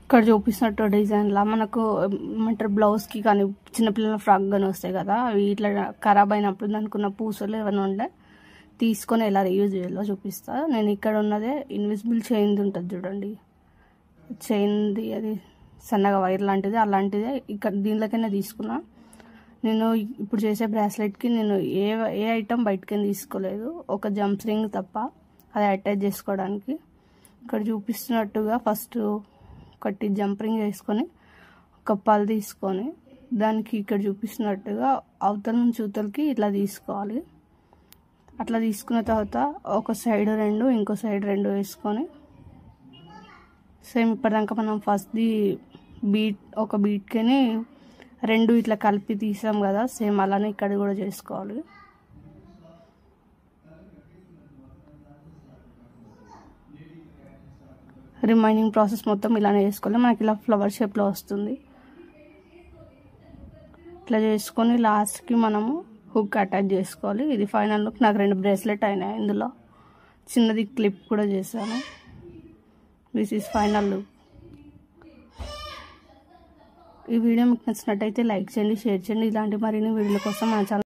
ఇక్కడ చూపిస్తున్నట్టు డిజైన్లా మనకు ఏమంటారు బ్లౌజ్కి కానీ చిన్నపిల్లల ఫ్రాక్ కానీ వస్తాయి కదా, అవి ఇట్లా ఖరాబ్ అయినప్పుడు దానికున్న పూసలు ఏమైనా ఉండే తీసుకొని ఎలా రీయూజ్ చేయాలో చూపిస్తా. నేను ఇక్కడ ఉన్నదే ఇన్విజిబుల్ చైన్ ఉంటుంది చూడండి, చైన్ది అది సన్నగా వైర్ లాంటిది, అలాంటిదే ఇక్కడ దీనిలోకైనా తీసుకున్నా. నేను ఇప్పుడు చేసే బ్రాస్లెట్కి నేను ఏ ఐటమ్ బయటకైనా తీసుకోలేదు, ఒక జంప్ రింగ్ తప్ప, అది అటాచ్ చేసుకోవడానికి. ఇక్కడ చూపిస్తున్నట్టుగా ఫస్ట్ ఒకటి జంప్ రింగ్ వేసుకొని ఒక పల్ తీసుకొని దానికి ఇక్కడ చూపిస్తున్నట్టుగా అవతల నుంచి ఊతలకి ఇట్లా తీసుకోవాలి. అట్లా తీసుకున్న తర్వాత ఒక సైడ్ 2 ఇంకో సైడ్ 2 వేసుకొని సేమ్ ఇప్పటిదాకా మనం ఫస్ట్ది ఒక బీట్కి 2 ఇట్లా కలిపి తీసాం కదా, సేమ్ అలానే ఇక్కడ కూడా చేసుకోవాలి. రిమైనింగ్ ప్రాసెస్ మొత్తం ఇలానే చేసుకోవాలి. మనకి ఇలా ఫ్లవర్ షేప్లో వస్తుంది. ఇట్లా చేసుకొని లాస్ట్కి మనము హుక్ అటాచ్ చేసుకోవాలి. ఇది ఫైనల్ లుక్. నాకు 2 బ్రేస్లెట్ అయినాయి, ఇందులో చిన్నది క్లిప్ కూడా చేశాను. This is final look. ఈ వీడియో మీకు నచ్చినట్టయితే లైక్ చేయండి, షేర్ చేయండి. ఇలాంటి మరిన్ని వీడియోల కోసం మన ఛానల్